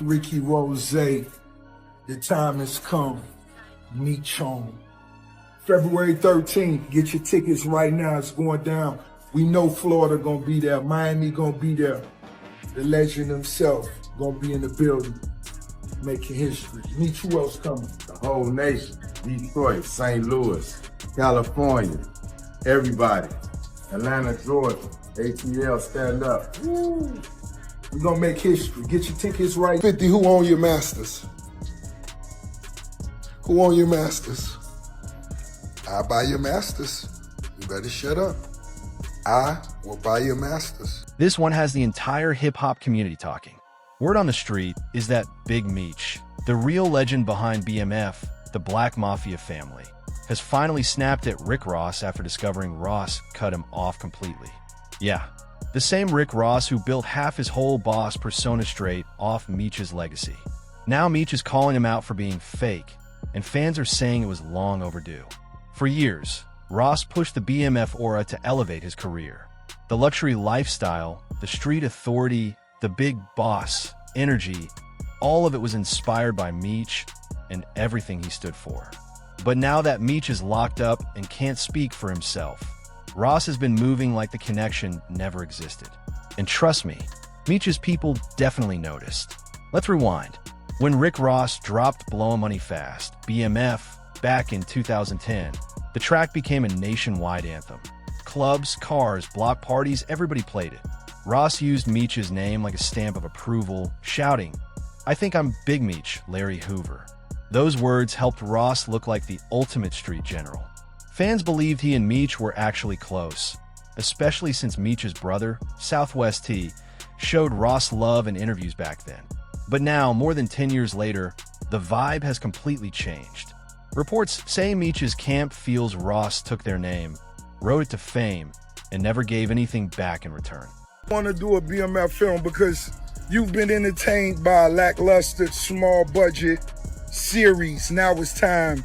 Ricky Rose, the time has come. Meech on. February 13th, get your tickets right now. It's going down. We know Florida gonna be there. Miami gonna be there. The legend himself gonna be in the building, making history. Meech, who else coming? The whole nation. Detroit, St. Louis, California, everybody. Atlanta, Georgia, ATL, stand up. Woo. We gonna make history. Get your tickets right. 50, who own your masters? Who own your masters? I buy your masters. You better shut up. I will buy your masters. This one has the entire hip-hop community talking. Word on the street is that Big Meech, the real legend behind BMF, the Black Mafia family, has finally snapped at Rick Ross after discovering Ross cut him off completely. Yeah, the same Rick Ross who built half his whole boss persona straight off Meech's legacy. Now Meech is calling him out for being fake, and fans are saying it was long overdue. For years, Ross pushed the BMF aura to elevate his career. The luxury lifestyle, the street authority, the big boss, energy, all of it was inspired by Meech and everything he stood for. But now that Meech is locked up and can't speak for himself, Ross has been moving like the connection never existed. And trust me, Meech's people definitely noticed. Let's rewind. When Rick Ross dropped Blowin' Money Fast, BMF, back in 2010, the track became a nationwide anthem. Clubs, cars, block parties, everybody played it. Ross used Meech's name like a stamp of approval, shouting, "I think I'm Big Meech, Larry Hoover." Those words helped Ross look like the ultimate street general. Fans believed he and Meech were actually close, especially since Meech's brother, Southwest T, showed Ross love in interviews back then. But now, more than 10 years later, the vibe has completely changed. Reports say Meech's camp feels Ross took their name, rode it to fame, and never gave anything back in return. I want to do a BMF film because you've been entertained by a lackluster, small budget series. Now it's time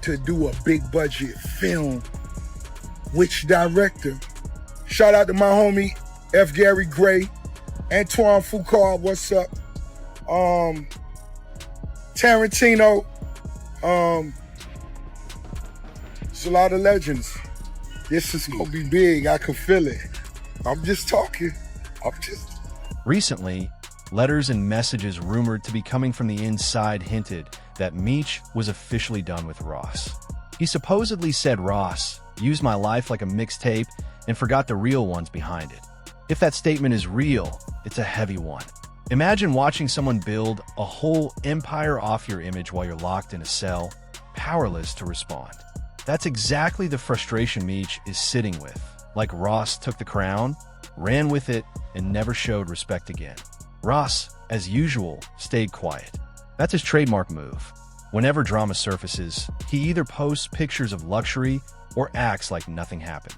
to do a big budget film. Which director? Shout out to my homie F. Gary Gray, Antoine Foucault, what's up? Tarantino. It's a lot of legends. This is gonna be big. I can feel it. I'm just talking. Recently, letters and messages rumored to be coming from the inside hinted that Meech was officially done with Ross. He supposedly said Ross used my life like a mixtape and forgot the real ones behind it. If that statement is real, it's a heavy one. Imagine watching someone build a whole empire off your image while you're locked in a cell, powerless to respond. That's exactly the frustration Meech is sitting with. Like Ross took the crown, ran with it, and never showed respect again. Ross, as usual, stayed quiet. That's his trademark move. Whenever drama surfaces, he either posts pictures of luxury or acts like nothing happened.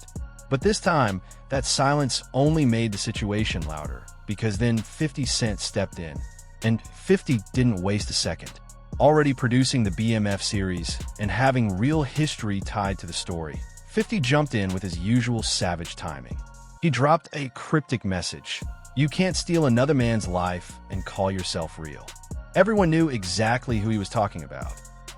But this time, that silence only made the situation louder, because then 50 Cent stepped in. And 50 didn't waste a second. Already producing the BMF series and having real history tied to the story, 50 jumped in with his usual savage timing. He dropped a cryptic message: "You can't steal another man's life and call yourself real." Everyone knew exactly who he was talking about.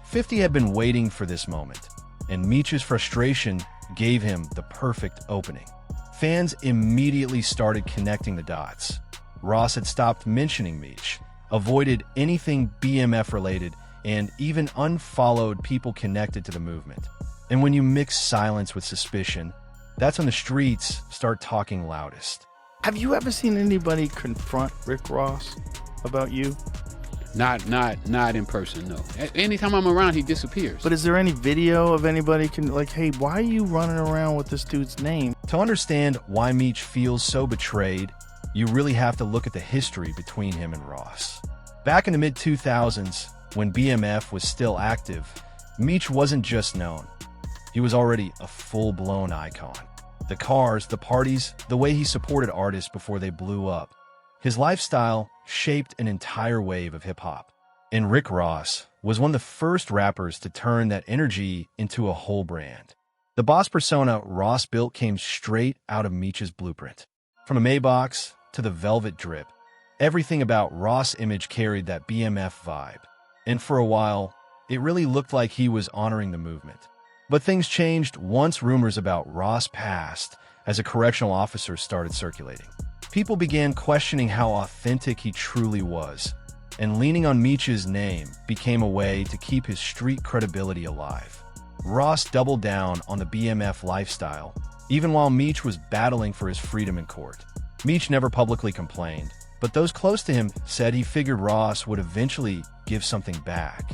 50 had been waiting for this moment, and Meech's frustration gave him the perfect opening. Fans immediately started connecting the dots. Ross had stopped mentioning Meech, avoided anything BMF related, and even unfollowed people connected to the movement. And when you mix silence with suspicion, that's when the streets start talking loudest. Have you ever seen anybody confront Rick Ross about you? Not in person, no. Anytime I'm around, he disappears. But is there any video of anybody hey, why are you running around with this dude's name? To understand why Meech feels so betrayed, you really have to look at the history between him and Ross. Back in the mid-2000s, when BMF was still active, Meech wasn't just known. He was already a full-blown icon. The cars, the parties, the way he supported artists before they blew up. His lifestyle shaped an entire wave of hip-hop. And Rick Ross was one of the first rappers to turn that energy into a whole brand. The boss persona Ross built came straight out of Meech's blueprint. From a Maybach to the velvet drip, Everything about Ross' image carried that BMF vibe. And for a while, it really looked like he was honoring the movement. But things changed once rumors about Ross passed as a correctional officer started circulating. People began questioning how authentic he truly was, and leaning on Meech's name became a way to keep his street credibility alive. Ross doubled down on the BMF lifestyle, even while Meech was battling for his freedom in court. Meech never publicly complained, but those close to him said he figured Ross would eventually give something back.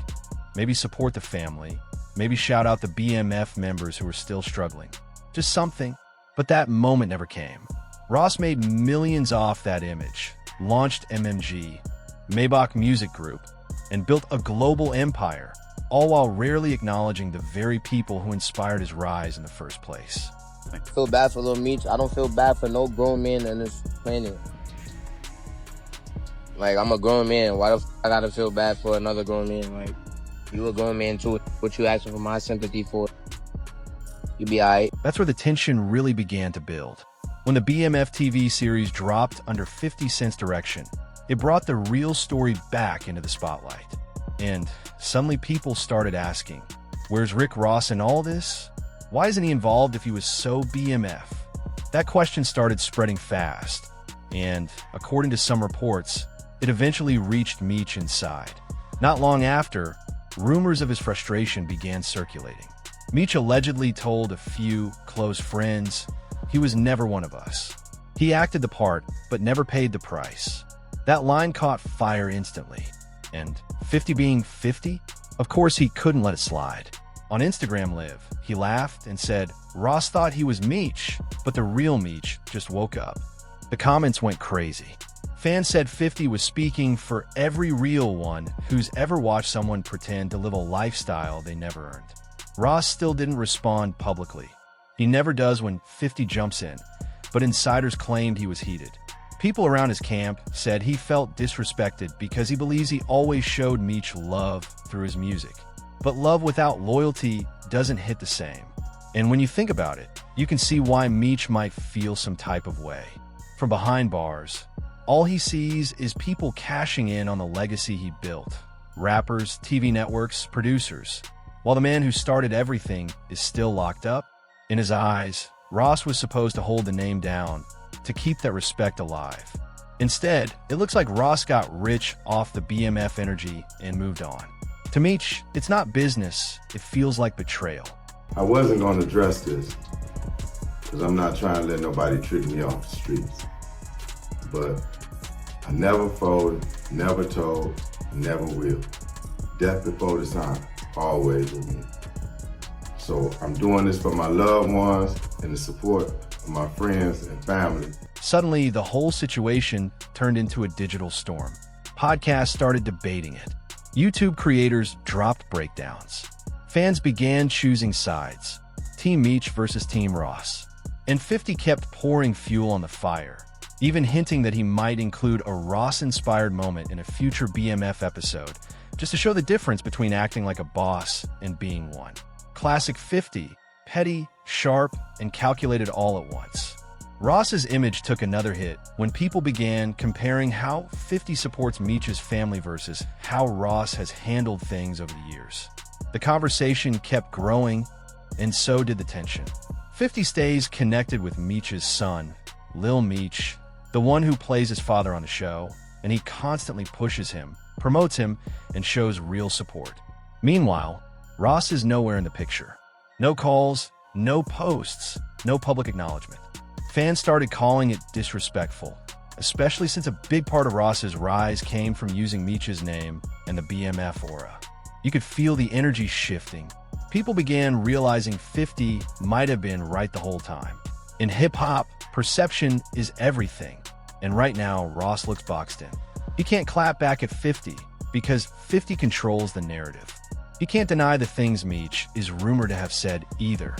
Maybe support the family, maybe shout out the BMF members who were still struggling. Just something. But that moment never came. Ross made millions off that image, launched MMG, Maybach Music Group, and built a global empire, all while rarely acknowledging the very people who inspired his rise in the first place. I feel bad for Lil Meech. I don't feel bad for no grown man on this planet. Like, I'm a grown man. Why the I gotta feel bad for another grown man? Like, you a grown man too. What you asking for my sympathy for? You be alright. That's where the tension really began to build. When the BMF TV series dropped under 50 Cent's direction, it brought the real story back into the spotlight. And suddenly people started asking, where's Rick Ross in all this? Why isn't he involved if he was so BMF? That question started spreading fast, and according to some reports, it eventually reached Meech inside. Not long after, rumors of his frustration began circulating. Meech allegedly told a few close friends, "He was never one of us. He acted the part, but never paid the price." That line caught fire instantly. And 50 being 50? Of course he couldn't let it slide. On Instagram Live, he laughed and said, "Ross thought he was Meech, but the real Meech just woke up." The comments went crazy. Fans said 50 was speaking for every real one who's ever watched someone pretend to live a lifestyle they never earned. Ross still didn't respond publicly. He never does when 50 jumps in, but insiders claimed he was heated. People around his camp said he felt disrespected because he believes he always showed Meech love through his music. But love without loyalty doesn't hit the same. And when you think about it, you can see why Meech might feel some type of way. From behind bars, all he sees is people cashing in on the legacy he built. Rappers, TV networks, producers. While the man who started everything is still locked up, in his eyes, Ross was supposed to hold the name down to keep that respect alive. Instead, it looks like Ross got rich off the BMF energy and moved on. To Meech, it's not business, it feels like betrayal. I wasn't going to address this because I'm not trying to let nobody trick me off the streets. But I never folded, never told, never will. Death before the time, always with me. So I'm doing this for my loved ones and the support of my friends and family. Suddenly, the whole situation turned into a digital storm. Podcasts started debating it. YouTube creators dropped breakdowns. Fans began choosing sides. Team Meech versus Team Ross. And 50 kept pouring fuel on the fire, even hinting that he might include a Ross-inspired moment in a future BMF episode, just to show the difference between acting like a boss and being one. Classic 50, petty, sharp, and calculated all at once. Ross's image took another hit when people began comparing how 50 supports Meech's family versus how Ross has handled things over the years. The conversation kept growing, and so did the tension. 50 stays connected with Meech's son, Lil Meech, the one who plays his father on the show, and he constantly pushes him, promotes him, and shows real support. Meanwhile, Ross is nowhere in the picture. No calls, no posts, no public acknowledgement. Fans started calling it disrespectful, especially since a big part of Ross's rise came from using Meech's name and the BMF aura. You could feel the energy shifting. People began realizing 50 might have been right the whole time. In hip-hop, perception is everything, and right now, Ross looks boxed in. He can't clap back at 50 because 50 controls the narrative. He can't deny the things Meech is rumored to have said either.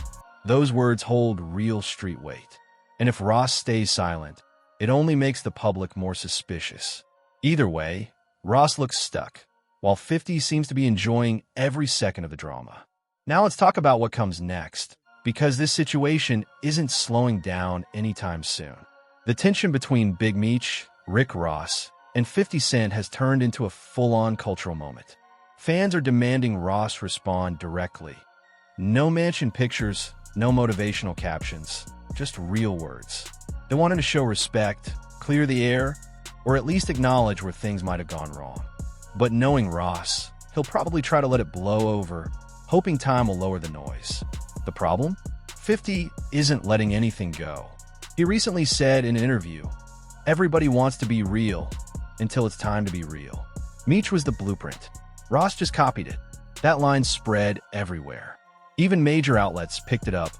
Those words hold real street weight. And if Ross stays silent, it only makes the public more suspicious. Either way, Ross looks stuck, while 50 seems to be enjoying every second of the drama. Now let's talk about what comes next, because this situation isn't slowing down anytime soon. The tension between Big Meech, Rick Ross, and 50 Cent has turned into a full-on cultural moment. Fans are demanding Ross respond directly. No mansion pictures, no motivational captions, just real words. They want him to show respect, clear the air, or at least acknowledge where things might have gone wrong. But knowing Ross, he'll probably try to let it blow over, hoping time will lower the noise. The problem? 50 isn't letting anything go. He recently said in an interview, "Everybody wants to be real until it's time to be real." Meech was the blueprint. Ross just copied it. That line spread everywhere. Even major outlets picked it up,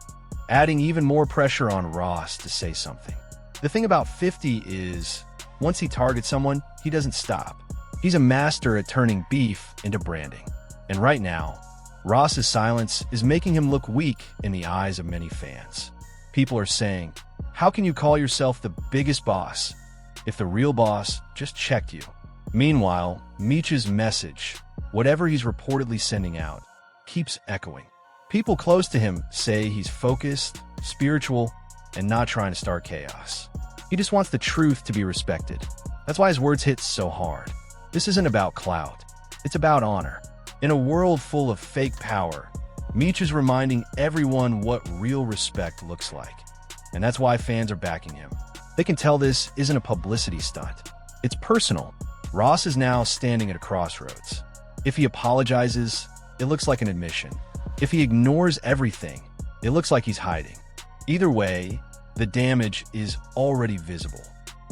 adding even more pressure on Ross to say something. The thing about 50 is, once he targets someone, he doesn't stop. He's a master at turning beef into branding. And right now, Ross's silence is making him look weak in the eyes of many fans. People are saying, how can you call yourself the biggest boss if the real boss just checked you? Meanwhile, Meech's message, whatever he's reportedly sending out, keeps echoing. People close to him say he's focused, spiritual, and not trying to start chaos. He just wants the truth to be respected. That's why his words hit so hard. This isn't about clout. It's about honor. In a world full of fake power, Meech is reminding everyone what real respect looks like. And that's why fans are backing him. They can tell this isn't a publicity stunt. It's personal. Ross is now standing at a crossroads. If he apologizes, it looks like an admission. If he ignores everything, it looks like he's hiding. Either way, the damage is already visible.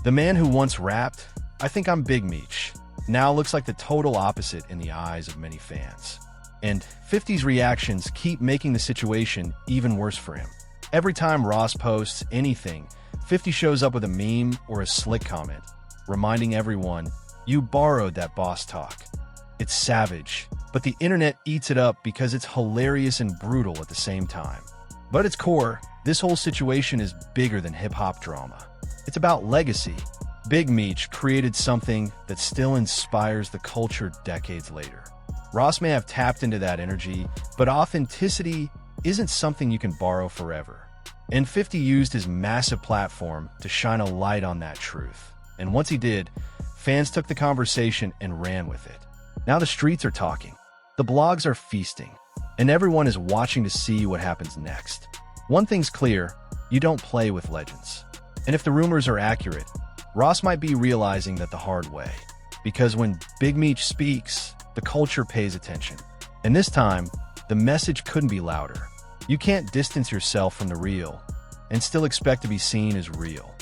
The man who once rapped, "I think I'm Big Meech," now looks like the total opposite in the eyes of many fans. And 50's reactions keep making the situation even worse for him. Every time Ross posts anything, 50 shows up with a meme or a slick comment, reminding everyone, "You borrowed that boss talk." It's savage, but the internet eats it up because it's hilarious and brutal at the same time. But at its core, this whole situation is bigger than hip-hop drama. It's about legacy. Big Meech created something that still inspires the culture decades later. Ross may have tapped into that energy, but authenticity isn't something you can borrow forever. And 50 used his massive platform to shine a light on that truth. And once he did, fans took the conversation and ran with it. Now the streets are talking. The blogs are feasting. And everyone is watching to see what happens next. One thing's clear, you don't play with legends. And if the rumors are accurate, Ross might be realizing that the hard way. Because when Big Meech speaks, the culture pays attention. And this time, the message couldn't be louder. You can't distance yourself from the real and still expect to be seen as real.